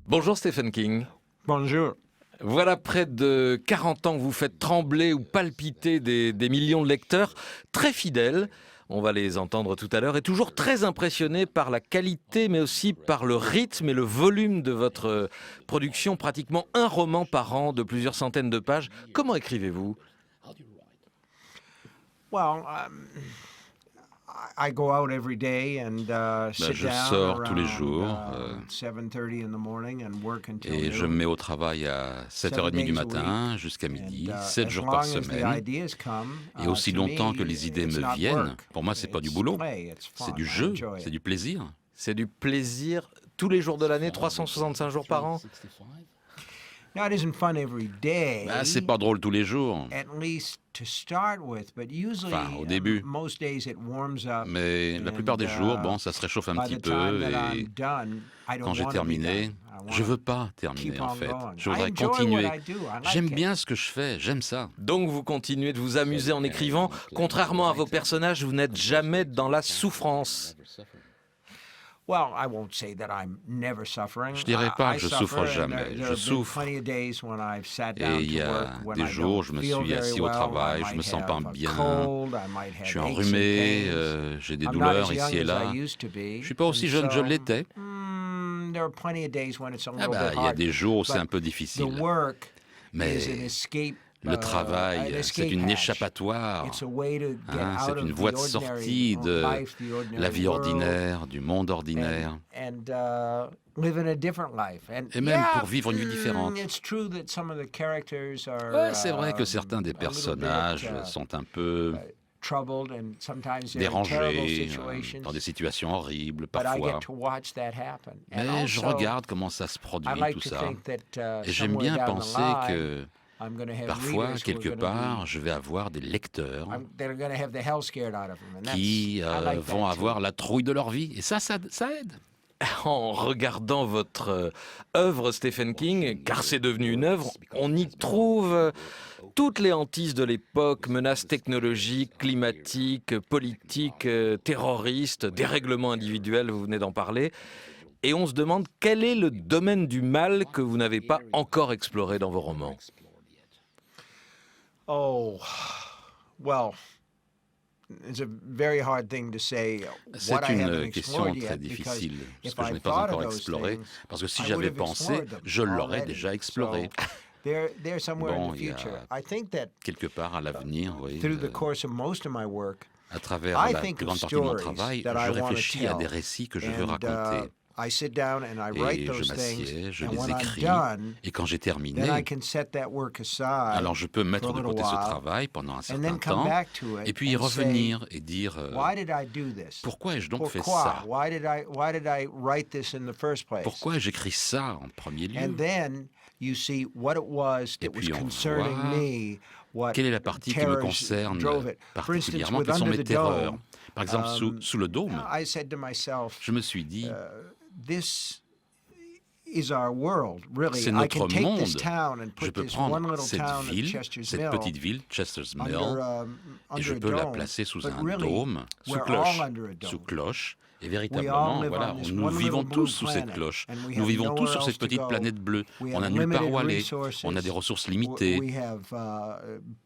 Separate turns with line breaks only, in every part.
Bonjour Stephen King.
Bonjour.
Voilà près de 40 ans que vous faites trembler ou palpiter des millions de lecteurs, très fidèles, on va les entendre tout à l'heure, et toujours très impressionnés par la qualité mais aussi par le rythme et le volume de votre production, pratiquement un roman par an de plusieurs centaines de pages. Comment écrivez-vous ?
Well, I go out every day and sit
Je
down
sors tous les
around
jours
7:30 in the morning and work until
et je me
noon.
mets au travail à 7h30 du matin jusqu'à midi,
And,
7
as
jours
long
par
as the
semaine.
ideas come,
Et aussi
to
longtemps
me,
que les idées
it's
me
not
viennent,
work.
pour moi, c'est pas du
It's
boulot.
play, it's fun.
C'est du
I
jeu,
enjoy
c'est
it.
du plaisir.
C'est du plaisir tous les jours de l'année, 365 jours par an ?
Now, it isn't fun every day.
C'est pas drôle tous les jours,
At least to start with, but usually
Enfin, au début.
most days it warms up.
mais la plupart des jours, ça se réchauffe un
by
petit
the time
peu
that I'm
et
done, I don't
quand j'ai
wanna be
terminé,
done. I
je
wanna
veux pas terminer
keep
en
on
fait.
going.
Je
I
voudrais
enjoy
continuer.
what I do. I like
J'aime
it.
bien ce que je fais, j'aime ça.
Donc vous continuez de vous amuser en écrivant. Contrairement à vos personnages, vous n'êtes jamais dans la souffrance.
Well, I won't say that I'm never suffering.
Je dirais pas
I
que je
suffer,
souffre
and
jamais.
there
Je
have been
souffre.
plenty of days when I've sat
Et
down
il y
to
a
work when
des
I
jours,
don't
je me
feel
suis
very
assis au
well.
travail,
I
je me
might
sens pas
have a
bien,
cold, I might
je
have
suis
aches and
enrhumé,
pains.
j'ai des
I'm not as
douleurs
young
ici et
as
là.
I used to be,
Je suis pas aussi
and
jeune que je
so,
l'étais.
there are plenty of days when it's a little bit
Il y a
hard.
des jours où c'est
But
un peu
The
difficile.
work
Mais
is an escape.
le
an
travail, c'est
escape
une
hatch.
échappatoire.
It's a way to get
C'est
out of
une
the
voie de
ordinary
sortie de
life, the ordinary
la vie
world.
ordinaire, du monde ordinaire.
And living a different life. And
Et même pour vivre une vie différente.
It's true that some of the characters are,
C'est vrai que certains des
a little bit,
personnages sont un peu
troubled and sometimes they're in terrible
dérangés,
situations.
dans des situations horribles
But I
parfois.
get to watch that happen. And
Mais je
also,
regarde comment ça se produit
I like
tout
to
ça.
think that
Et j'aime
somewhere
bien
down the
penser
line,
que
I'm gonna have
parfois,
readers who
quelque
are gonna
part, je vais avoir des lecteurs
they're going to have the hell scared out of them. And
qui
I like that
vont
too.
avoir la trouille de leur vie. Et ça aide.
En regardant votre œuvre Stephen King, car c'est devenu une œuvre, on y trouve toutes les hantises de l'époque, menaces technologiques, climatiques, politiques, terroristes, dérèglements individuels, vous venez d'en parler. Et on se demande quel est le domaine du mal que vous n'avez pas encore exploré dans vos romans.
Oh, well, it's a very hard thing to say.
C'est
what I haven't
une question
explored
très
yet, because
difficile, parce
if
que je
I
n'ai pas
thought of
encore
those
exploré,
things,
parce que si
I
j'avais
would have
pensé,
explored them
je l'aurais
already.
déjà exploré.
So, they're somewhere in
Bon,
the
il y a
future. I think that
Quelque part à l'avenir, oui.
through the course of most of my work,
À travers
I
la
think
plus
of
grande partie de mon
stories
travail,
that I
je
wanna
réfléchis à
tell.
des récits que je veux
And,
raconter.
I sit down and I write
Et
those
je
things,
m'assieds, je
and
les
when I'm
écris.
done,
Et quand j'ai
then I
terminé,
can set that work aside.
alors je peux mettre
for a
de
little
côté ce
while,
travail pendant un
and
certain
then come
temps,
back to it
et puis y
and say,
revenir et dire
why did I do this?
pourquoi ai-je donc fait
Pourquoi?
ça?
Why did I write this in the first place?
Pourquoi j'écris ça en premier lieu?
And then you see what it was
Et
that was
puis on
concerning
voit
me, what
quelle est la partie qui me
terrors
concerne
drove it. For instance,
particulièrement,
with
quelles sont
Under
mes
the
terreurs.
Dome,
Par exemple, sous le dôme,
I said to myself,
je me suis dit,
this is our world, really.
c'est
I can
notre
take
monde.
this town and
Je
put
peux
this one
prendre
little
cette
town of
ville,
Chester's
cette
Mill
petite ville, Chester's Mill,
under
et je
a
peux la
dome,
placer sous
but
un
really,
dôme, sous
we're
cloche,
all under a dome.
sous cloche. Et
We all
véritablement,
live
voilà,
on this
nous
one
vivons
little blue
tous sous cette
planet,
cloche.
and we
Nous
have
vivons tous
nowhere
sur
else
cette
to
petite
go.
planète bleue.
We
On n'a
have
nulle part où
limited
aller.
resources.
On a des ressources
We
limitées.
have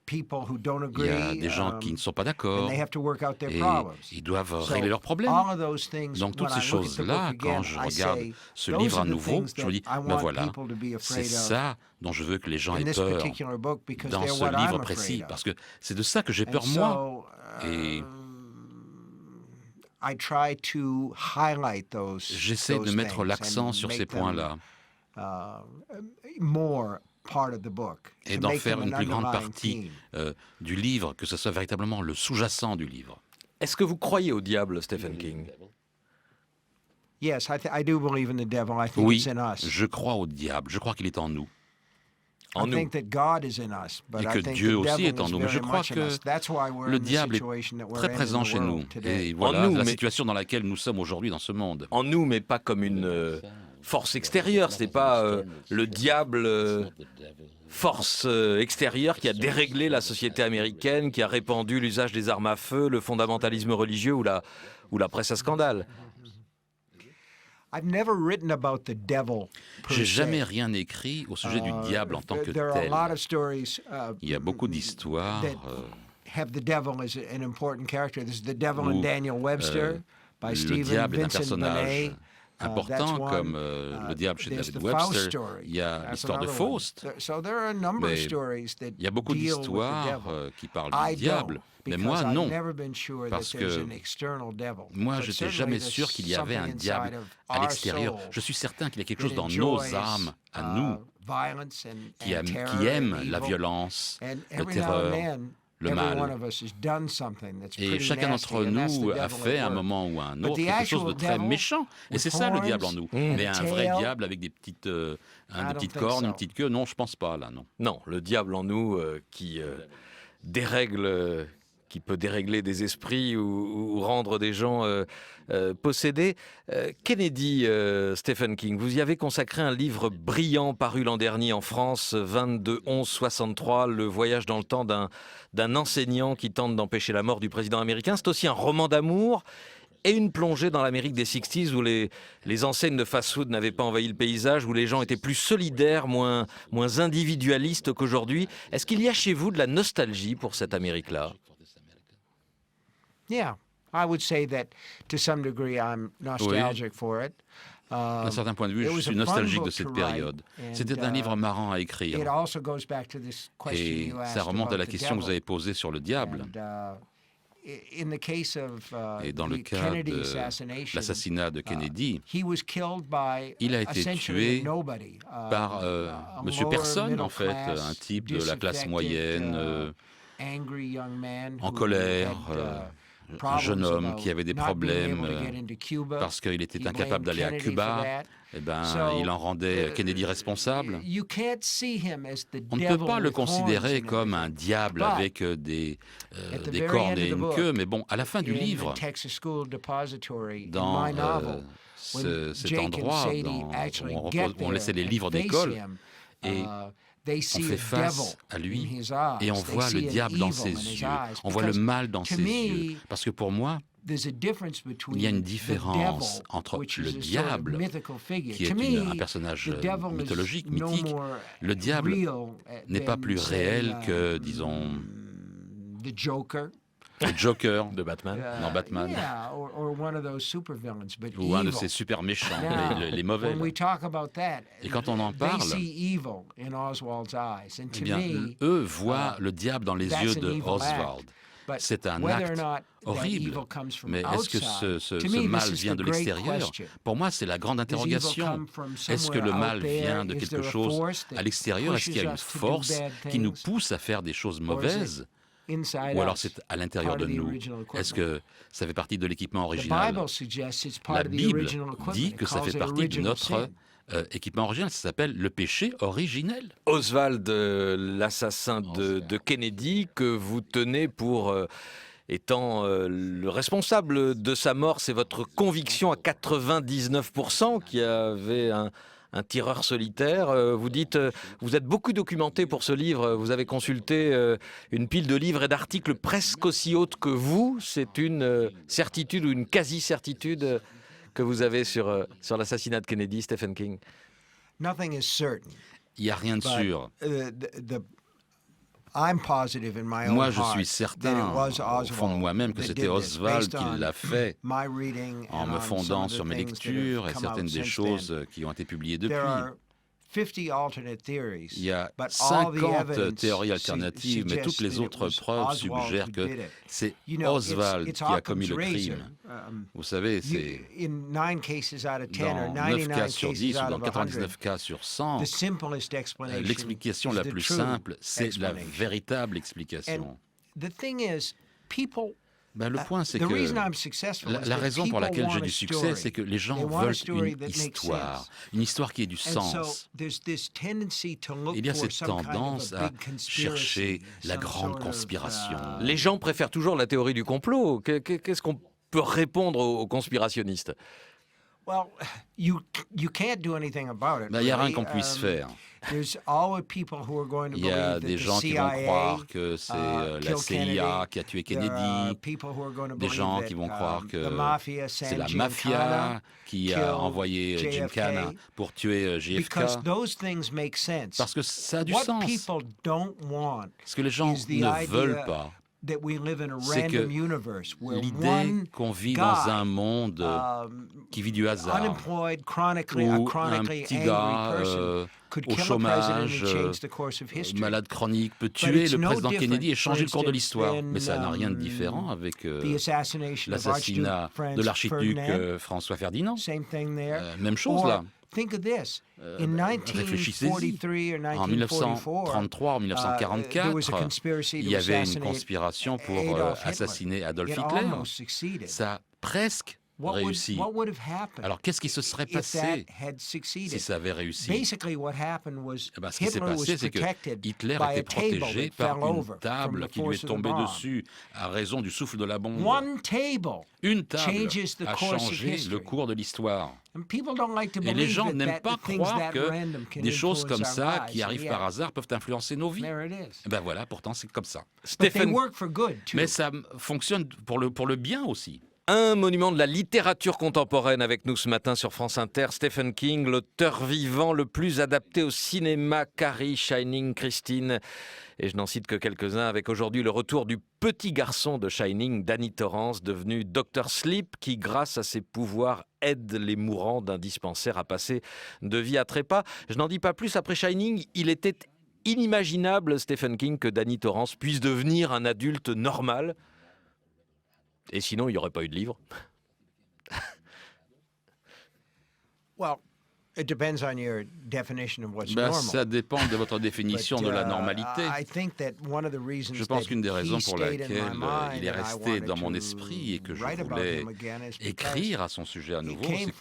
people who don't
Il y a
agree,
des gens qui ne sont pas
and
d'accord.
they have to work out their
Et
problems.
ils doivent
So,
régler leurs problèmes.
all of those things,
Donc toutes
when
ces
I look at the
choses-là,
book
quand
again,
je
I
regarde
say,
ce
those
livre
are
à
the
nouveau,
things
je me dis,
that I
ben
want
voilà,
people to be
c'est
afraid of
ça dont je veux que les gens
in
aient
this
peur
particular book, because
dans
they're
ce
what I'm
livre
afraid
précis,
of.
parce que c'est de ça que j'ai
And
peur moi.
so,
Et
I try to highlight
j'essaie de
those
mettre
things
l'accent
and
sur
make
ces
them,
points-là
more part of the book,
et
to
d'en
make
faire
them
une
an
plus grande
underlying
partie
theme.
du livre, que ce soit véritablement le sous-jacent du livre.
Est-ce que vous croyez au diable, Stephen King ?
Yes, I do believe in the devil. I think
Oui,
it's in us.
je crois au diable, je crois qu'il est en nous.
En
I
nous.
think that God is in us, but
Et
I
que
think
Dieu
the
aussi
devil
est en
is
nous. Mais je
very
crois
much in
que
us. That's why we're
le
in the
diable est
situation that we're
très
in
présent
the
chez nous.
world today.
Et voilà
nous,
la
mais-
situation dans laquelle nous sommes aujourd'hui dans ce monde.
En nous, mais pas comme une force extérieure. Ce n'est pas le diable, force extérieure qui a déréglé la société américaine, qui a répandu l'usage des armes à feu, le fondamentalisme religieux ou la presse à scandale.
I've never written about the devil per
J'ai
se.
jamais rien écrit au sujet du diable en tant que
There are a
tel.
lot of stories
Il y a beaucoup d'histoires
that have the devil as an important character. There's the devil in
où,
Daniel Webster by
le
Stephen
diable est un
Vincent
personnage
Benet. That's
important
one.
comme le diable chez
There's
David
the Faust
Webster.
story.
Il y a
That's
l'histoire de
another one.
Faust.
So there are a number of
Mais
stories that
Il y a beaucoup
deal with the
d'histoires
devil.
qui parlent
I
du diable,
don't,
mais
because
moi
I've
non.
never been sure
Parce
that there's
que
an external devil.
Moi,
But
j'étais
certainly
jamais
there's
sûr qu'il y avait un
something
diable
inside of
à
our
l'extérieur.
soul
Je suis certain qu'il y a quelque
that
chose dans nos
enjoys,
âmes, à nous,
violence and
qui
terror
aime
and
la
evil.
violence,
And
le
every now and
terreur,
then,
le
every
mal.
one of us has done something that's
Et
pretty
chacun
nasty,
d'entre
and that's the
nous a
devil
fait
at
à un
work.
moment ou à un
But
autre
the
quelque chose de
actual
très
devil
méchant. Et
with
c'est ça le
horns
diable en nous.
Mm.
Mais un
and a
vrai
tail,
diable avec des petites,
I
des
don't
petites
think
cornes,
so.
une petite queue, non, je pense pas là, non.
Non, le diable en nous qui dérègle, qui peut dérégler des esprits ou rendre des gens possédés. Kennedy, Stephen King, vous y avez consacré un livre brillant paru l'an dernier en France, 22-11-63, le voyage dans le temps d'un enseignant qui tente d'empêcher la mort du président américain. C'est aussi un roman d'amour et une plongée dans l'Amérique des 60s où les enseignes de fast-food n'avaient pas envahi le paysage, où les gens étaient plus solidaires, moins individualistes qu'aujourd'hui. Est-ce qu'il y a chez vous de la nostalgie pour cette Amérique-là ?
Yeah, I would say that to some degree I'm nostalgic for it.
D'un certain point de vue,
it
je
was
suis
a fun
nostalgique de
book
cette
to write,
période.
and,
C'était un livre marrant à écrire.
It also goes back to this question
Et
you asked
ça remonte à
about
la
the
question que vous
devil.
avez posée sur le diable.
And, in the case of
Et dans le
the
cas
Kennedy
de
assassination,
l'assassinat de Kennedy,
he was killed by
il a été
essentially
tué
a nobody,
par
a
Monsieur
lower
Personne,
middle
en fait,
class,
un type de la classe
disaffected,
moyenne,
angry young man
en
who
colère,
had,
un jeune
problems
homme
about
qui avait des
not being
problèmes
able to get into Cuba.
parce qu'il était
He
incapable
blamed
d'aller à
Kennedy
Cuba.
for that.
Eh ben,
So,
il en rendait Kennedy responsable.
You can't see him as the
On ne
devil
peut pas le
with horns
considérer
and
comme un
everything.
diable
But,
avec des
at the very
cornes
end
et
of the
une
book,
queue, mais bon, à la fin du
in
livre,
the Texas School Depository,
dans
in my novel,
cet
Jake and
endroit
Sadie
où
actually
on,
get
on laissait les
there
livres
and face
d'école,
him,
et
they
on
see
fait
a
face à
devil
lui
in his eyes.
et on
They
voit le
see an
diable dans
evil
ses
in his
yeux,
eyes.
on voit le
Because
mal dans
to
ses
me,
yeux. Parce que pour moi,
there's a difference between
il y a une
the
différence
devil,
entre
which
le
is a sort of
diable,
mythical figure.
qui est
To me,
un personnage
the devil is
mythologique,
no
mythique.
more
Le diable
real
n'est pas
than,
plus
say,
réel que, disons,
the Joker.
le Joker
De Batman.
dans Batman,
Yeah, or one of those supervillains, but
ou un de
evil.
ces super méchants,
Now,
les mauvais.
when we talk about that,
Et quand on en
they
parle,
see evil in Oswald's eyes, and
eh
to
bien,
me,
eux voient le diable dans les
that's
yeux
an
de
evil
Oswald.
act. But
C'est un
whether or
acte
not that
horrible.
evil comes from
Mais est-ce que
outside,
ce
to me,
mal
this is
vient
the
de
great
l'extérieur?
question.
Pour moi, c'est la grande
Does evil
interrogation.
come from
Est-ce que le
somewhere
mal
out there?
vient de
Is
quelque
there a
chose
force that
à l'extérieur? Est-ce qu'il y a une
pushes us to do
force
bad
qui nous
things?
pousse à faire des choses
Or is it
mauvaises?
inside
Ou alors
us,
c'est à l'intérieur
part
de
of the
nous?
original
Est-ce
equipment?
que ça fait partie de l'équipement
The
original?
Bible suggests it's part
La
of the
Bible
original equipment.
dit
It
que ça
calls
fait
it
partie de
original
notre
sin.
équipement original. Ça s'appelle le péché originel.
Oswald, l'assassin de Kennedy, que vous tenez pour étant le responsable de sa mort, c'est votre conviction à 99% qu'il y avait un tireur solitaire. Vous dites, vous êtes beaucoup documenté pour ce livre, vous avez consulté une pile de livres et d'articles presque aussi haute que vous. C'est une certitude ou une quasi-certitude que vous avez sur l'assassinat de Kennedy, Stephen King?
Nothing is certain.
Il n'y a rien de
But,
sûr.
I'm positive in my own
Moi, je
heart
suis
that
certain,
it was
au fond de
Oswald
moi-même, que
that
c'était
did this,
Oswald
based
qui
on
l'a fait,
my reading
en
and
me
on some
fondant
of the
sur mes
things that have
lectures et
come
certaines
out
des
since
choses
then.
qui ont été publiées depuis.
There are 50 alternate theories,
Il y a
but all the
50
evidence
théories alternatives, mais toutes les
suggests that it
autres
was
preuves
Oswald
suggèrent
who
que
did it.
c'est
You know,
Oswald
it's
qui a commis le
Occam's razor.
crime. Vous savez, c'est
In 9 cases out of 10 or
dans 9
99
cas sur
cases
10 ou
out
dans
of 100,
99 cas sur 100,
the simplest explanation
l'explication
is
la
the
plus
true
simple, c'est la
explanation.
véritable
And
explication.
the thing is, people
Le point, c'est
the
que
reason I'm successful is
la
that
raison pour
people
laquelle
want
j'ai
a
du succès,
story.
c'est que les gens
They want a
veulent
story
une
that makes
histoire,
sense.
une histoire qui ait du
And so
sens.
there's this tendency to look
Il y a
for
cette
some kind
tendance
of a
à
big conspiracy,
chercher la
some
grande
sort of,
conspiration.
Les gens préfèrent toujours la théorie du complot. Qu'est-ce qu'on peut répondre aux conspirationnistes?
Well, you can't do anything about it.
Il n'y a rien
really.
qu'on puisse faire.
There's always people who are going to
Il y a
believe that
des
the
gens qui vont
CIA,
croire que c'est la
killed
CIA
Kennedy.
qui a tué
There are
Kennedy,
people who are going to
des
believe
gens
that,
qui vont croire
the
que
mafia
c'est
sent
la
Giancana
mafia qui
killed
a envoyé
JFK,
Giancana pour tuer JFK.
because those things make sense.
Parce que ça a du
What
sens.
people don't want
Ce que les gens
is the
ne veulent
idea
pas,
that we live in a
c'est que
random universe where
l'idée
one
qu'on vit
guy,
dans un monde qui vit du hasard,
unemployed, chronically, a
où un
chronically
petit
angry
gars
person could
au
kill a president
chômage,
and change the course of history.
malade chronique, peut
But
tuer
it's
le
no
président Kennedy et
different,
changer le
for
cours de
instance,
l'histoire.
than,
Mais ça n'a rien de différent avec
the assassination of
l'assassinat
Archduke Franz
de l'archiduc
Ferdinand.
François Ferdinand.
Same thing there.
Même chose
Or,
là.
think of this. In
Réfléchissez-y.
1943 or
En 1933 ou
there was a
1944,
conspiracy
il
to
y avait une
assassinate
conspiration pour
Adolf Hitler.
assassiner Adolf
It
Hitler.
almost succeeded.
Ça a presque réussi.
What would have happened
Alors qu'est-ce qui se serait
if that
passé
had succeeded?
si ça avait réussi?
Basically, what happened was
Eh ben, ce qui s'est
Hitler was
passé, c'est que
protected
Hitler
by
était
a table
protégé
that
par
fell
une
over from
table
the
qui lui
force
est
of the
tombée
bomb.
dessus à raison du souffle de la bombe.
One table
Une table
changes the
a
course of
changé le
history.
cours de l'histoire.
And people don't like to
Et les
believe
gens
that
n'aiment pas
the things
croire
that
que
random can
des choses
influence
comme
our
ça,
lives.
qui arrivent
And
par
yet,
hasard, peuvent influencer nos vies.
there it is.
Eh ben voilà, pourtant c'est comme ça.
But they
Stephen,
work for good too.
Mais ça fonctionne pour le bien aussi.
un monument de la littérature contemporaine avec nous ce matin sur France Inter, Stephen King, l'auteur vivant le plus adapté au cinéma, Carrie, Shining, Christine. Et je n'en cite que quelques-uns, avec aujourd'hui le retour du petit garçon de Shining, Danny Torrance, devenu Dr Sleep, qui, grâce à ses pouvoirs, aide les mourants d'un dispensaire à passer de vie à trépas. Je n'en dis pas plus, après Shining, il était inimaginable, Stephen King, que Danny Torrance puisse devenir un adulte normal. Et sinon, il n'y aurait pas eu de livre.
Well, it depends on your definition of what's
Ben,
normal.
ça dépend de votre définition de la normalité.
Je
pense qu'une des raisons pour laquelle il est resté dans mon esprit et que je voulais écrire à son sujet à nouveau, c'est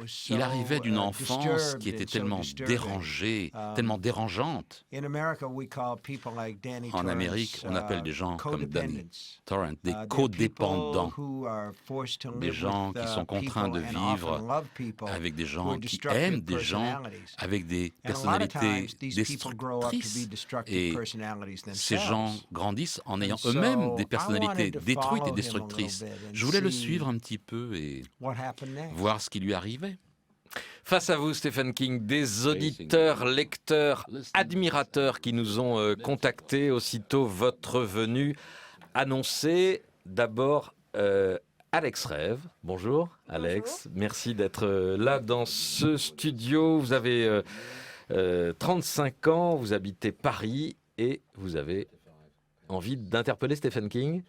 qu'il arrivait d'une enfance qui était tellement dérangée, tellement dérangeante. En Amérique, on appelle des gens comme Danny Torrance des codépendants, des gens qui sont contraints de vivre avec des gens qui aiment des gens avec des personnalités destructrices. Et ces gens grandissent en ayant eux-mêmes des personnalités détruites et destructrices. Je voulais le suivre un petit peu et voir ce qui lui arrivait.
Face à vous, Stephen King, des auditeurs, lecteurs, admirateurs qui nous ont contactés aussitôt votre venue annoncée. D'abord, Alex Rêve. Bonjour, Alex.
Bonjour.
Merci d'être là dans ce studio. Vous avez 35 ans, vous habitez Paris et vous avez envie d'interpeller Stephen King.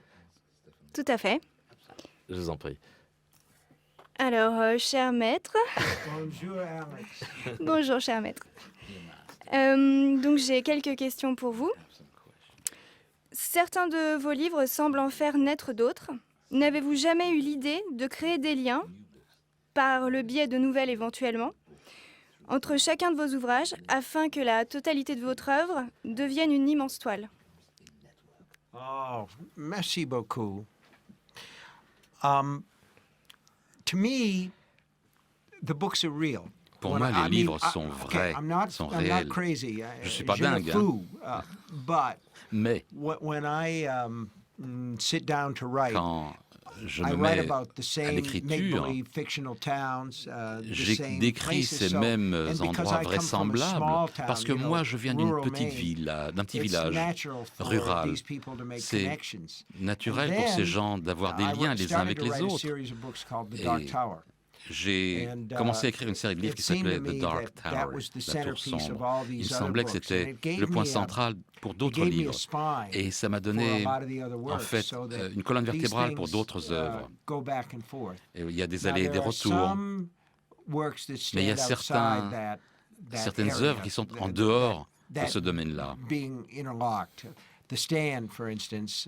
Tout à fait.
Je vous en prie.
Alors, cher maître,
Bonjour, Alex.
bonjour cher maître. Donc j'ai quelques questions pour vous. Certains de vos livres semblent en faire naître d'autres. N'avez-vous jamais eu l'idée de créer des liens, par le biais de nouvelles éventuellement, entre chacun de vos ouvrages afin que la totalité de votre œuvre devienne une immense toile?
Oh, merci beaucoup. To me, the books are real.
Pour moi, les livres sont vrais, sont réels. Je suis pas dingue, hein. Mais
when I sit down to write,
quand je
I
me
write
mets
about the
à
same
l'écriture,
make-believe fictional towns, the
j'ai
same
décrit
places.
ces
So,
mêmes
and because
endroits
I come from a small
vraisemblables
town,
parce que
you know,
moi, je viens d'une
rural
petite
Maine,
ville, d'un petit
it's
village
natural for
rural.
these people to make
C'est
connections.
naturel
And
pour ces
then,
gens d'avoir des
I
liens les uns
started
avec
to
les
write a
autres.
series of books called The
Et
Dark Tower.
J'ai
And,
commencé à écrire une série de livres
it
qui
seemed
s'appelait
to me
The Dark
that
Tower,
was the
la tour
centerpiece of
sombre.
all
Il
these
me
other
semblait que
books, and
c'était
it gave
le point
me
central pour
it
d'autres
gave me a
livres.
spine
Et ça m'a
for
donné
a lot of the other
en
works,
fait
so that
une colonne
these
vertébrale pour
things,
d'autres œuvres.
go back and forth.
Et il y a des
Now,
allées et des
there are
retours.
some works that
Mais il y a
stand outside that
certaines
area,
œuvres qui sont en
that-
dehors de
that
ce domaine-là.
being interlocked. The Stand, for instance,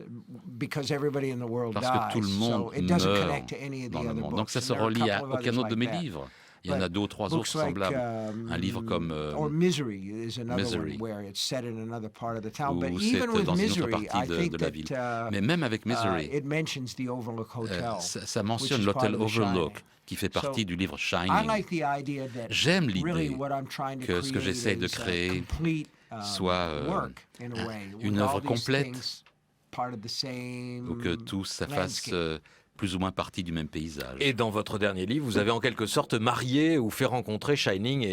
because everybody in the world
Parce que tout le
dies,
monde
so it doesn't
meurt
connect to any of the
dans le
other
monde.
books.
Donc ça
And
se
there are a
relie
couple
à
of
aucun
others
autre de
like
mes
that.
livres. Il y en a 2 ou 3 autres semblables. Un livre comme
Misery is another
Misery,
one where it's set in another part of the town.
où
But
c'est
even with
dans une autre
Misery,
partie
I think
de la ville.
that
Mais même avec Misery,
it mentions the Overlook Hotel.
ça mentionne
which is part
l'hôtel
of The
Overlook,
Shining.
qui fait partie du livre
I
Shining.
like the idea that
J'aime
really
l'idée
what I'm trying to
que ce que
create
j'essaie de
is a
créer
complete,
soit
work, in a way, with
une
all
œuvre
these
complète,
things part of the same
ou que tout ça fasse
landscape.
plus ou moins partie du même paysage.
Et dans votre dernier livre, vous avez en quelque sorte marié ou fait rencontrer Shining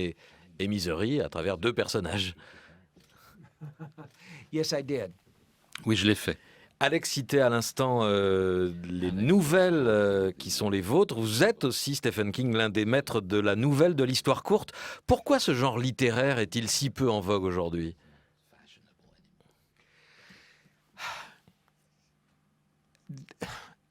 et Misery à travers 2 personnages.
Yes, I did.
Oui, je l'ai fait.
Alex citait à l'instant les nouvelles qui sont les vôtres. Vous êtes aussi, Stephen King, l'un des maîtres de la nouvelle, de l'histoire courte. Pourquoi ce genre littéraire est-il si peu en vogue aujourd'hui ?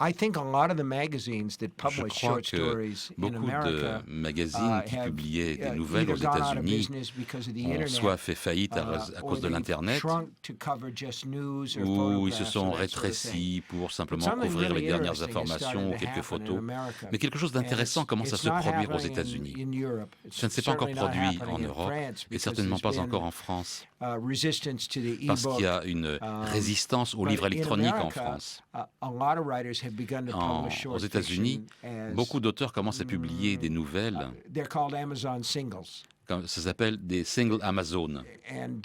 I think a lot of the magazines that
Je
publish
crois
short
que
stories in
beaucoup de
America
magazines qui
have
publiaient des nouvelles aux
either gone out of
États-Unis
business because of the
ont
internet,
soit fait faillite à
or
cause de
they've
l'Internet,
shrunk to cover just news or
ou ils se
photographs
sont
or that sort of thing.
rétrécis pour
But
simplement
something
couvrir les
really
dernières
interesting is
informations ou
starting to
quelques
happen in
photos.
America.
Mais quelque chose
And
d'intéressant commence à se
it's not
produire aux
happening
États-Unis.
in Europe. It's
Ça ne s'est pas encore
certainly not
produit en
happening in
Europe
France
et
because
certainement
there's
pas
been,
encore en France,
resistance to the
parce qu'il y
e-book.
a une résistance au livre
But in
électronique en
America,
France.
a lot of writers have begun to publish short
Aux États-Unis,
fiction as,
beaucoup d'auteurs commencent à publier des nouvelles,
they're called Amazon singles.
ça s'appelle des singles Amazon.
And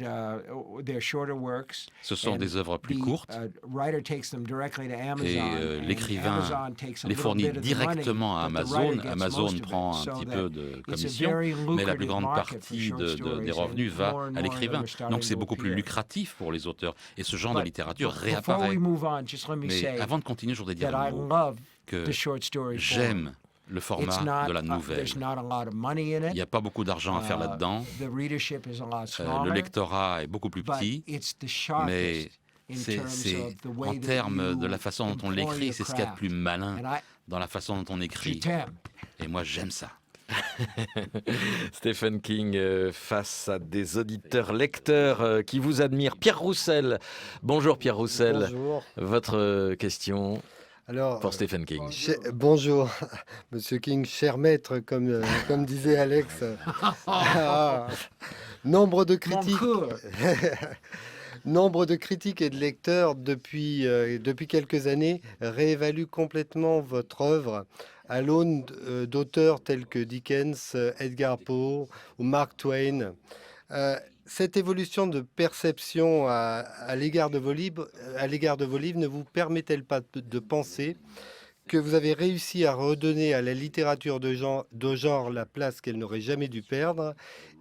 they're shorter works.
Ce sont
and
des œuvres plus
the,
courtes
writer takes them directly to Amazon,
et
and
l'écrivain
Amazon takes a
les
little
fournit
bit of the
directement à
money, but the
Amazon.
writer gets
Amazon
most of it,
prend un
so
petit
that
peu de
it's a
commission,
very
mais la plus
lucrative
grande
market for
partie
short
des
stories,
revenus
and
va
more and
à
more
l'écrivain.
of them are starting
Donc c'est
to
beaucoup plus
appear.
lucratif pour les auteurs. Et ce genre de
But
littérature
before
réapparaît.
we move on, just let me
Mais
say
avant de continuer, je voudrais dire
that
un
I
mot,
love
que
the short story form.
j'aime le
It's
format
not,
de la nouvelle.
there's not a lot of money in
Il
it.
n'y a pas beaucoup d'argent à faire là-dedans.
The readership is a lot
Le
smaller,
lectorat est beaucoup plus
but
petit.
it's the
Mais
sharpest in terms
c'est
of the way
en
that
termes de
you
la façon dont on
employ
l'écrit,
your
c'est ce qu'il y a de
craft.
plus malin
And
dans la façon dont on
je
écrit.
t'aime.
Et moi, j'aime ça.
Stephen King face à des auditeurs lecteurs qui vous admirent. Pierre Roussel. Bonjour Pierre Roussel.
Bonjour.
Votre question
Alors,
pour Stephen King.
bonjour, Monsieur King, cher maître, comme disait Alex. Ah, nombre de
Mon
critiques.
cours.
Nombre de critiques et de lecteurs depuis quelques années réévaluent complètement votre œuvre à l'aune d'auteurs tels que Dickens, Edgar Poe ou Mark Twain. Cette évolution de perception à l'égard de vos livres ne vous permet-elle pas de penser que vous avez réussi à redonner à la littérature de genre la place qu'elle n'aurait jamais dû perdre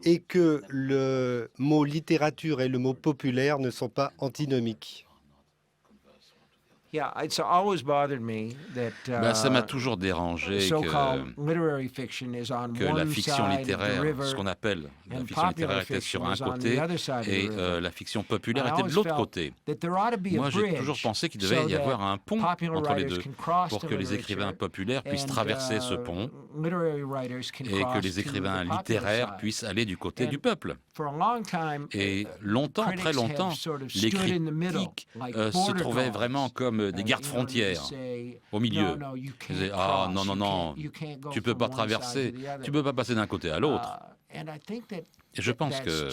et que le mot littérature et le mot populaire ne sont pas antinomiques?
Yeah, it's always bothered me that
Ça m'a toujours dérangé
so-called literary fiction is on
que la
one
fiction
side of the
littéraire,
river,
ce qu'on appelle la
and
fiction
popular
littéraire, était sur
fiction
un
is on
côté
the other side of the
et
river.
la fiction populaire
I
était de
always
l'autre
felt
côté.
that there ought to be a
Moi, j'ai toujours
bridge
pensé qu'il devait
so
y avoir
that
un pont
popular
entre les
writers
deux
can cross
pour
to
que les écrivains
literature
populaires puissent
and,
traverser ce pont
literary writers can
et que
cross
les
to
écrivains
the popular
littéraires
side.
puissent aller du côté
And
du peuple.
For a long time,
Et longtemps, très
critics
longtemps,
have sort of
les
stood in the middle,
critiques
like
se
border
trouvaient
collies.
vraiment comme des gardes-frontières au milieu. Ils disaient, ah non, non, non, tu peux pas traverser, tu peux pas passer d'un côté à l'autre. Et je pense que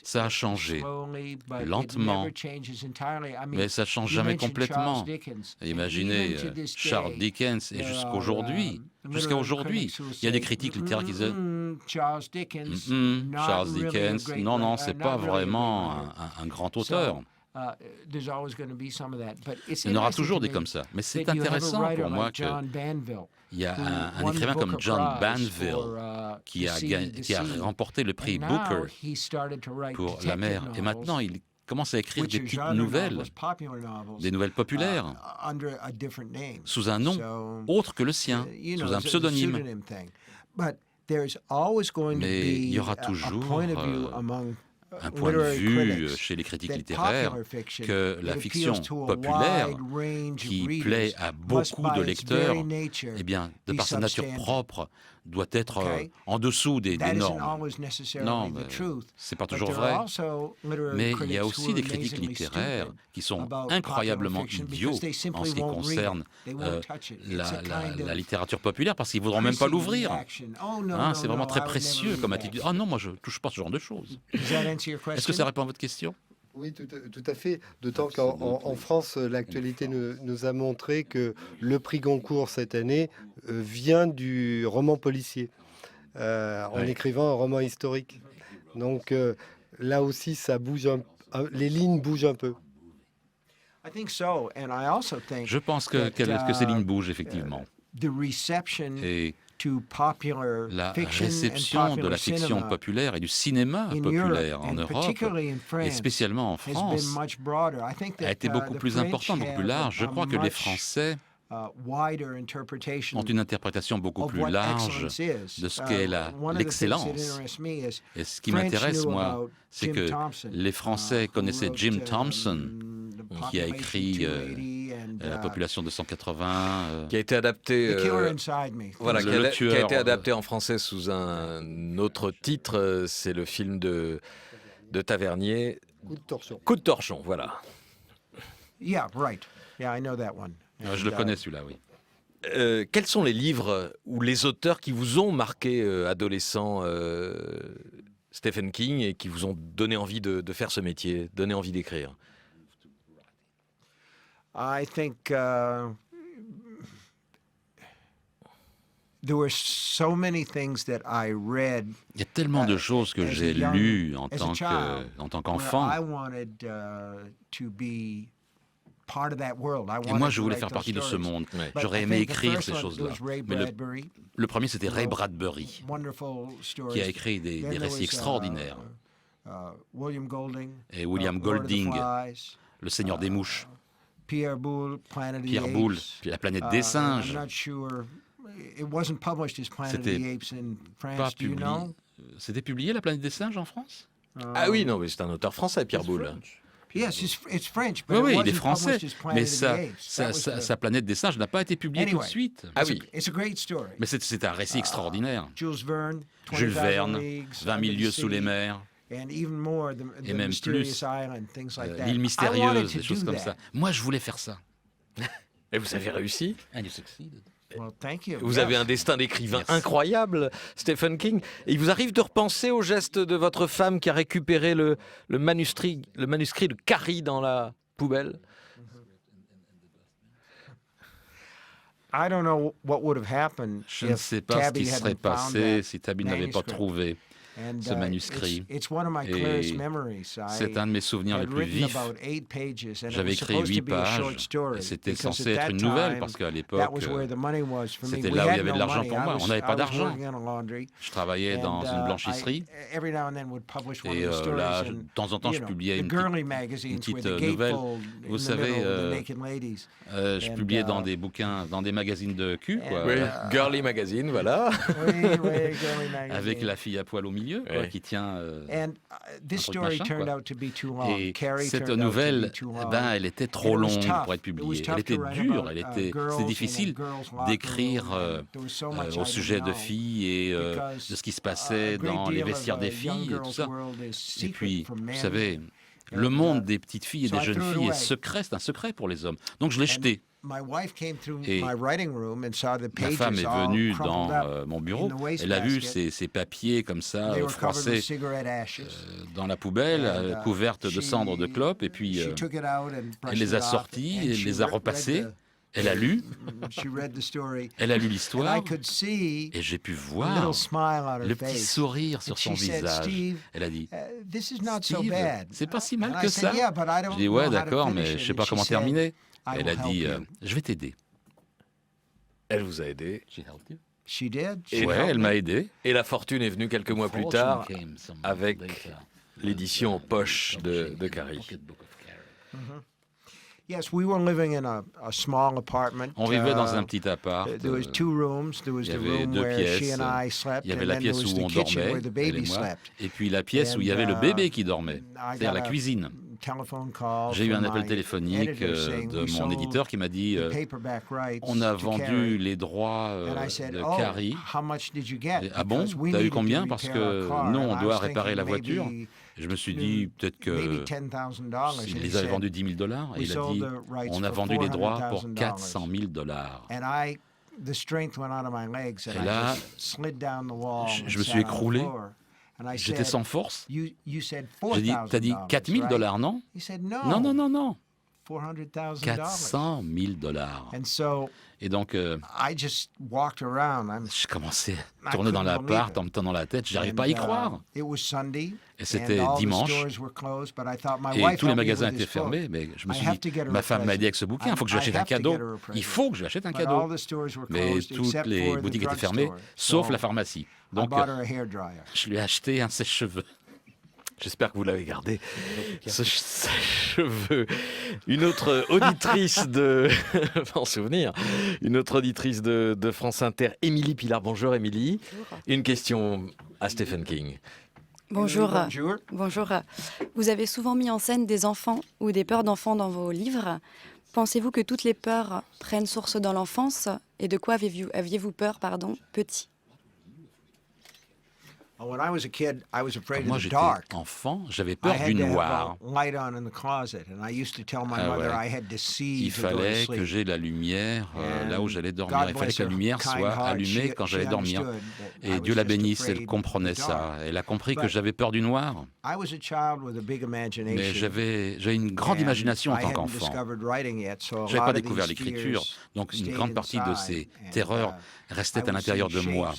ça a changé lentement, mais ça ne change jamais complètement. Imaginez Charles Dickens et jusqu'à aujourd'hui, il y a des critiques littéraires qui disent Charles Dickens, non, non, c'est pas vraiment un grand auteur. Il y en aura toujours des comme ça. Mais c'est intéressant pour moi qu'il y a un écrivain comme John Banville qui a remporté le prix Booker pour La Mer. Et maintenant, il commence à écrire des petites nouvelles, des nouvelles populaires, sous un nom autre que le sien, sous un pseudonyme. Mais il y aura toujours un point de vue chez les critiques littéraires que la fiction populaire, qui plaît à beaucoup de lecteurs, eh bien, de par sa nature propre, doit être en dessous des normes. Non, c'est pas toujours vrai. Mais il y a aussi des critiques littéraires qui sont incroyablement idiots en ce qui concerne la littérature populaire, parce qu'ils ne voudront même pas l'ouvrir. Hein, c'est vraiment très précieux comme attitude. Ah non, moi je ne touche pas ce genre de choses. Est-ce que ça répond à votre question?
Oui, tout à fait. D'autant qu'en France, l'actualité nous a montré que le prix Goncourt cette année vient du roman policier, en écrivant un roman historique. Donc là aussi, ça bouge les lignes bougent un peu.
Je pense que ces lignes bougent, effectivement. Et la réception de la fiction populaire et du cinéma populaire en Europe, et spécialement en France, a été beaucoup plus importante, beaucoup plus large. Je crois que les Français ont une interprétation beaucoup plus large de ce qu'est l'excellence. Et ce qui m'intéresse, moi, c'est que les Français connaissaient Jim Thompson, qui a écrit La population de 180...
qui a été adapté, voilà, qui a été adapté
en
en français sous un autre titre. C'est le film de Tavernier.
Coup de torchon.
Coup de torchon, voilà.
Yeah, right. Yeah, I know that one.
Je le connais, celui-là, oui.
Quels sont les livres ou les auteurs qui vous ont marqué, adolescent, Stephen King, et qui vous ont donné envie de faire ce métier, donné envie d'écrire?
I think there were so many things that I read.
Il y a tellement de choses que j'ai lues en tant qu'enfant. Et moi, je voulais faire partie de ce monde. J'aurais aimé écrire ces choses-là. Mais le premier, c'était Ray Bradbury, qui a écrit des récits extraordinaires. Et William Golding, Le Seigneur des Mouches.
Pierre Boulle,
La planète des singes.
C'était
pas publié. C'était publié, La planète des singes, en France?
Ah oui, non, mais c'est un auteur français, Pierre Boulle.
Oui, il est français, mais sa planète des singes n'a pas été publiée tout de suite.
Ah oui.
Mais c'est un récit extraordinaire. Jules Verne, 20 000 lieues sous les mers. Et même plus, l'île mystérieuse, des choses comme ça. Moi, je voulais faire ça.
Et vous avez réussi?
And you succeeded.
Vous avez un destin d'écrivain incroyable, Stephen King. Et il vous arrive de repenser au geste de votre femme qui a récupéré le manuscrit de Carrie dans la poubelle?
Je ne sais pas ce qui serait passé si Tabby n'avait pas trouvé ce manuscrit. Et c'est un de mes souvenirs les plus vifs. J'avais écrit 8 pages et c'était censé être une nouvelle parce qu'à l'époque, c'était là où il y avait de l'argent pour moi. On n'avait pas d'argent. Je travaillais dans une blanchisserie et là, de temps en temps, je publiais une petite nouvelle. Vous savez, je publiais dans des bouquins, dans des magazines de cul, quoi.
Oui, Girly Magazine, voilà.
Avec la fille à poil au milieu, quoi, qui tient un truc machin, quoi. Et cette nouvelle, elle était trop longue pour être publiée. Elle était dure, c'était difficile d'écrire au sujet de filles et de ce qui se passait dans les vestiaires des filles et tout ça. Et puis, vous savez, le monde des petites filles et des jeunes filles est secret, c'est un secret pour les hommes. Donc je l'ai jeté. Et ma femme est venue dans mon bureau, elle a vu ces papiers comme ça, froissés dans la poubelle, couvertes de cendres de clopes, et puis elle les a sortis, elle les a repassés. Elle a lu l'histoire, et j'ai pu voir le petit sourire sur son visage. Elle a dit, Steve, c'est pas si mal que ça. Je dis, ouais, d'accord, mais je sais pas comment terminer. Elle a dit, je vais t'aider.
Elle vous a aidé.
Et ouais, elle m'a aidé.
Et la fortune est venue quelques mois plus tard avec l'édition en poche de Carrie.
Yes, we were living in a small apartment.
On vivait dans un petit appart.
There was 2 rooms. There was
Il y
the
avait
room
2
where she
pièces.
and I slept,
Il y avait
and
la
then there
pièce
was
où
the
on
kitchen
dormait,
where the
elle
baby
et moi,
slept.
et puis la pièce où il y avait le bébé qui dormait, c'est-à-dire la cuisine. J'ai eu un appel téléphonique de mon éditeur qui m'a dit on a vendu les droits de Carrie. Ah bon, t'as eu combien? Parce que nous, on doit réparer la voiture. Et je me suis dit peut-être qu'il les avait vendus $10 000. Et il a dit on a vendu les droits pour $400 000. Et là, je me suis écroulé. J'étais sans force. J'ai dit, t'as dit $4 000, non? Non, non, non, non. $400 000. Et donc, je commençais à tourner dans l'appart en me tenant la tête. Je n'arrivais pas à y croire. Et c'était dimanche. Et tous les magasins étaient fermés. Mais je me suis dit, ma femme m'a dit avec ce bouquin, il faut que je lui achète un cadeau. Il faut que je lui achète un cadeau. Mais toutes les boutiques étaient fermées, sauf la pharmacie. Donc, je lui ai acheté un sèche-cheveux.
J'espère que vous l'avez gardé, ce cheveu. Une autre auditrice de... en souvenir, une autre auditrice de France Inter, Émilie Pilar. Bonjour Émilie. Une question à Stephen King.
Bonjour. Bonjour. Vous avez souvent mis en scène des enfants ou des peurs d'enfants dans vos livres. Pensez-vous que toutes les peurs prennent source dans l'enfance? Et de quoi aviez-vous peur, petit?
When I was a kid, I was afraid
Moi,
of the
j'étais
dark.
enfant, j'avais peur du noir. Il fallait que j'aie la lumière là où j'allais dormir. Il fallait que la lumière soit allumée quand j'allais dormir. Et Dieu la bénisse, elle comprenait ça. Elle a compris que j'avais peur du noir. Mais j'avais une grande imagination en tant qu'enfant. Je n'avais pas découvert l'écriture, donc une grande partie de ces terreurs restait à l'intérieur de moi.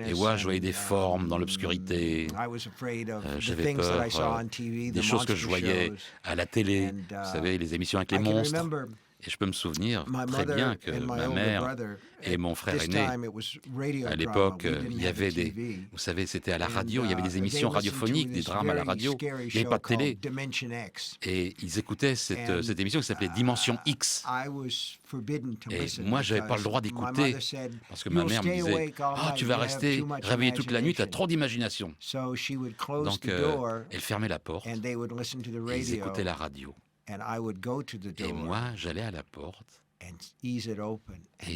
Et moi, je voyais des formes dans l'obscurité. J'avais peur des choses que je voyais à la télé, vous savez, les émissions avec les monstres. Et je peux me souvenir très bien que ma mère et mon frère aîné, à l'époque, il y avait vous savez, c'était à la radio, il y avait des émissions radiophoniques, des drames à la radio, il n'y avait pas de télé. Et ils écoutaient cette émission qui s'appelait Dimension X. Et moi, je n'avais pas le droit d'écouter, parce que ma mère me disait « Ah, tu vas rester réveillé toute la nuit, tu as trop d'imagination. » Donc, elle fermait la porte, et ils écoutaient la radio. Et moi, j'allais à la porte et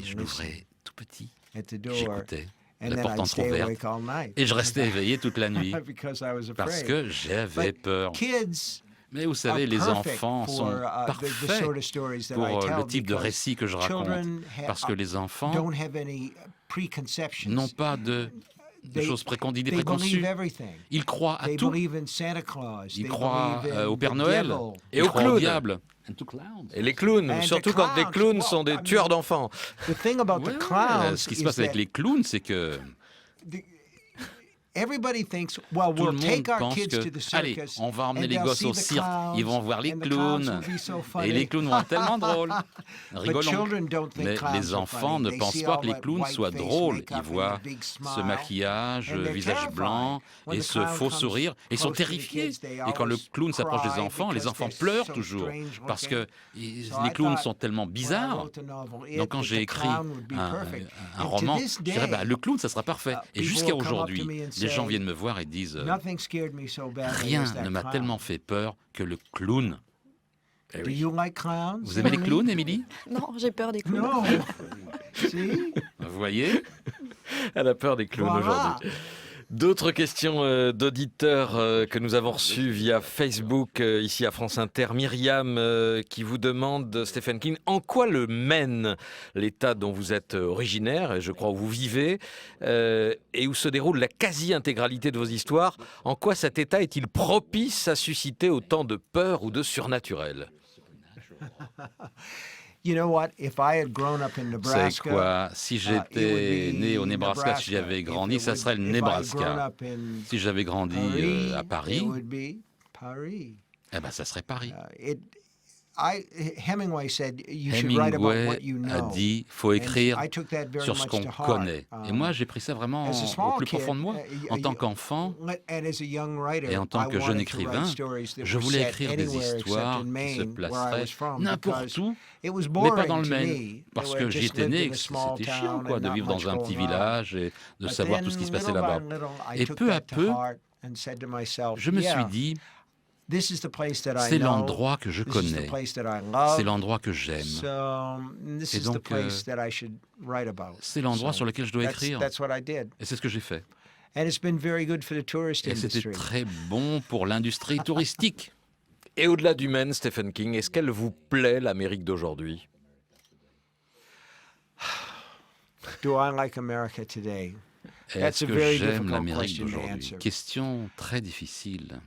je l'ouvrais tout petit. J'écoutais, la porte entrouverte, et je restais éveillé toute la nuit parce que j'avais peur. Mais vous savez, les enfants sont parfaits pour le type de récit que je raconte, parce que les enfants n'ont pas de choses préconçues. Ils croient à tout. Ils croient au Père Noël
et au clown.
Au diable.
Et les clowns, surtout quand les clowns sont des tueurs d'enfants.
Ce qui se passe avec les clowns, c'est que tout le monde pense que, allez, on va emmener les gosses au cirque, ils vont voir les clowns, et les clowns vont être tellement drôles, rigolons. Mais les enfants ne pensent pas que les clowns soient drôles. Ils voient ce maquillage, visage blanc, et ce faux sourire, et ils sont terrifiés. Et quand le clown s'approche des enfants, les enfants pleurent toujours, parce que les clowns sont tellement bizarres. Donc quand j'ai écrit un roman, je dirais, le clown, ça sera parfait. Et jusqu'à aujourd'hui, les gens viennent me voir et disent rien ne m'a tellement fait peur que le clown. Vous aimez les clowns, Émilie?
Non, j'ai peur des clowns.
Vous voyez?
Elle a peur des clowns aujourd'hui. D'autres questions d'auditeurs que nous avons reçues via Facebook ici à France Inter. Myriam qui vous demande, Stephen King, en quoi le Maine, l'État dont vous êtes originaire, et je crois où vous vivez, et où se déroule la quasi-intégralité de vos histoires, en quoi cet État est-il propice à susciter autant de peur ou de surnaturel?
You know what? If I had grown up in
Vous savez
Nebraska,
quoi? Si j'étais né au Nebraska, si j'avais grandi, ça serait le Nebraska. Si j'avais grandi à Paris, eh ben, ça serait Paris.
Hemingway said, "You should write about
Hemingway
what you
a
know."
dit faut écrire
I took that very
sur ce
much
qu'on
to heart.
connaît. Et moi, j'ai pris ça vraiment
As a
au
small
plus
kid,
profond de moi. En tant qu'enfant
and as a young writer,
et en tant
I
que jeune
wanted to write
écrivain,
stories that
je
were
voulais
set
écrire des
anywhere except
histoires
in
qui se
Maine, where I
placeraient
was from,
n'importe
because
où,
it was
mais pas dans
boring
le
to
Maine,
me.
parce
I
que
just
j'y étais
lived
né,
in
et
a
que
small
c'était chiant
town
quoi,
and
de
not
vivre
much
dans un
going
petit
on.
village et de
But
savoir
then,
tout ce qui se passait
little by
là-bas.
little, I
Et
took
peu à
that to
peu,
heart and said to myself,
je me suis
"Yeah,
dit,
this is the place that I
c'est
know.
l'endroit que je
This is the
connais,
place that I love.
c'est l'endroit que j'aime,
So, this
Et
is the
donc,
place that I should write about."
c'est l'endroit
So,
sur lequel je dois écrire.
That's what I did.
Et c'est ce que j'ai fait.
And it's been very good for the tourist
Et c'était
industry.
très bon pour l'industrie touristique.
Et au-delà du Maine, Stephen King, est-ce qu'elle vous plaît, l'Amérique d'aujourd'hui?
Do I like America today? That's
Est-ce
a
que
very
j'aime
difficult
l'Amérique
question to
d'aujourd'hui?
answer.
Question très difficile.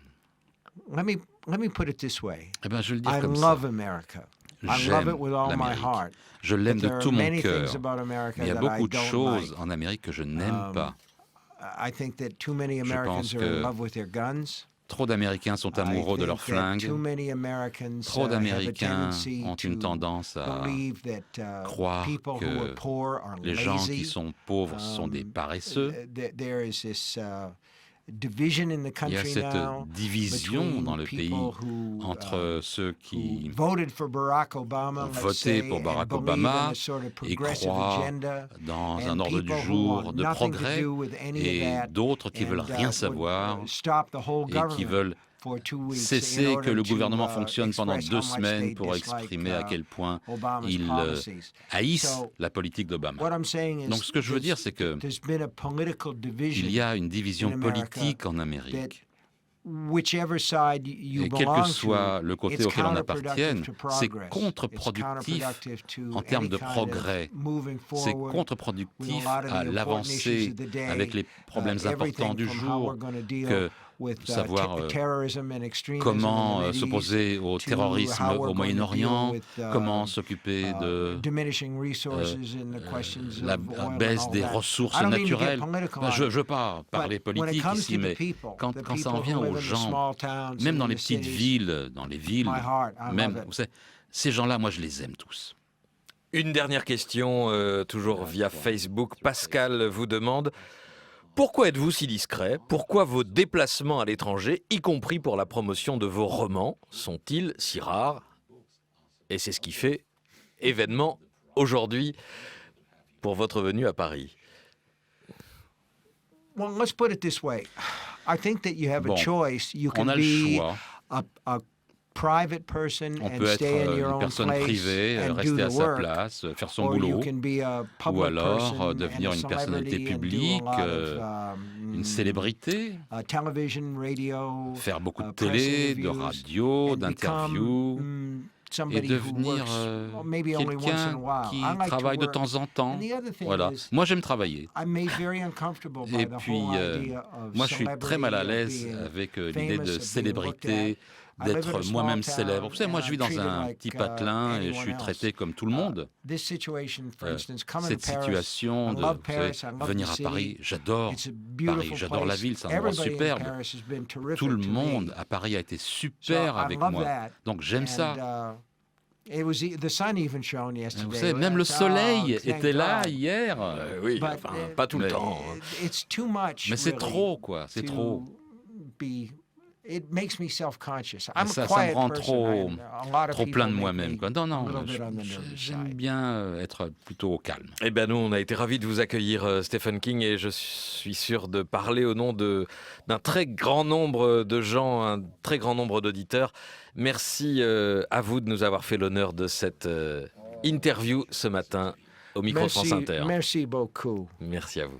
Let me put it this way.
Eh ben, je vais le dire
I
comme
love
ça.
America. I love
J'aime
it with all my
l'Amérique.
heart.
Je l'aime
But
de
there
tout
are
mon
many
cœur.
things about America
Mais il y a
that I
beaucoup de
don't
choses
like.
en Amérique que je n'aime pas.
I think that too many
Je
Americans
pense
are in
que
love with their guns.
Trop d'Américains sont amoureux de leurs
I think that
flingues.
too many Americans
Trop
have a
d'Américains
tendency
ont une
to
tendance à
believe that
croire
people who are
que
poor are
les gens qui
lazy.
sont pauvres sont des paresseux.
There is this division in the
Il y a
country
cette
now
division
between
dans le pays
people who,
entre ceux
who
qui
voted for Barack Obama,
ont
let's
voté
say,
pour
and
Barack
believe
Obama
in a sort of
et
progressive
croient
agenda,
dans
and
un ordre du
people who
jour
want
de
nothing to
progrès,
do with any of
et
that,
d'autres qui veulent
and,
rien
would
savoir
stop the whole
et qui
government
veulent
for 2 weeks in
cesser
order
que le
to,
gouvernement fonctionne pendant
express
2
how much
semaines
they
pour
dislike,
exprimer à quel point
Obama's
ils
policies.
haïssent
So,
la politique d'Obama.
What I'm saying is
Donc ce que je veux dire, c'est que
there's been a political division
il y a une division
in America
politique en Amérique.
whichever side you
Et quel
belong
que soit
to,
le côté
it's
auquel on
counterproductive
appartienne,
to
c'est
progress.
contre-productif
It's counterproductive to
en termes
any
de
kind of
progrès.
moving
C'est
forward
contre-productif
with a lot of
à
the important
l'avancée
issues of the day,
avec les problèmes importants
everything
du
from how
jour
we're gonna deal
que
with,
savoir
terrorism and extremism
comment
in the
s'opposer au
to
terrorisme
how we're
au
going to
Moyen-Orient,
deal with,
comment s'occuper de
diminishing resources and the questions
la
of oil and
baisse
all
des
that.
ressources
I don't mean to get
naturelles.
political
Ben,
on
je ne
it,
veux pas parler
but when it
politique
comes
ici,
to the
mais
people,
quand
the
ça en
people
vient
who
aux
live in the
gens,
small towns
même
and
dans
in
les
the
petites
cities,
villes, dans les villes,
my heart, I
même,
love it.
vous savez, ces gens-là, moi, je les aime tous.
Une dernière question, toujours via Facebook. Pascal vous demande: pourquoi êtes-vous si discret? Pourquoi vos déplacements à l'étranger, y compris pour la promotion de vos romans, sont-ils si rares? Et c'est ce qui fait événement aujourd'hui pour votre venue à Paris.
Well, let's put it this way. I think that you have
Bon,
a choice. You
on
can
a le
be
choix.
a private person
On
and
peut être
stay in your
une
own
personne
place
privée,
and do
rester à
the
sa
work,
place, faire son
or you
boulot,
can be a
ou
public
alors
person
devenir
and a
une personnalité
celebrity and do
publique,
a lot of,
une célébrité,
television, radio,
faire beaucoup de
press
télé, de
interviews,
radio,
and
d'interviews,
become,
et
somebody who
devenir
works, maybe only once in a
quelqu'un
while.
qui
I like to
travaille de
work.
temps en temps.
And the other thing
Voilà.
is,
Moi, j'aime travailler.
I'm made very uncomfortable by
Et
the
puis,
whole idea of
moi, je suis très mal à l'aise
celebrity, of being
avec l'idée
famous,
de
of being
célébrité,
looked at. I live in a
d'être
small
moi-même
town,
célèbre. Vous savez, moi,
and
je vis
I'm
dans
treated
un
like,
petit patelin et je
anyone
suis
else.
traité comme tout le monde.
This situation, for instance, coming
Cette
to Paris,
situation
I
de
love
vous
Paris,
savez,
I love
venir
the
à
city.
Paris, j'adore
It's a
Paris,
beautiful
j'adore la
place.
ville, c'est un endroit
Everybody in
superbe.
Paris has been terrific
Tout le
to me.
monde à Paris a été
So
super
I
avec
love
moi.
that.
Donc j'aime ça.
And, it was the sun even shone yesterday.
Vous savez, même le
That's-
soleil
thank
était là
God.
hier.
Oui,
But,
enfin, pas tout le
mais-
temps.
It's too much.
Mais c'est
really,
trop, quoi. C'est
to
trop.
be- It makes me self-conscious. I'm a
Ça me
quiet
rend
person.
trop,
A lot of
trop
people
plein de
make
moi-même,
me
quoi. Non,
a
non,
little bit on the nervous
j'aime
side.
bien être plutôt au calme.
Eh bien, nous, on a été ravis de vous accueillir, Stephen King, et je suis sûr de parler au nom d'un très grand nombre de gens, un très grand nombre d'auditeurs. Merci à vous de nous avoir fait l'honneur de cette interview ce matin au micro de France Inter.
Merci beaucoup.
Merci à vous.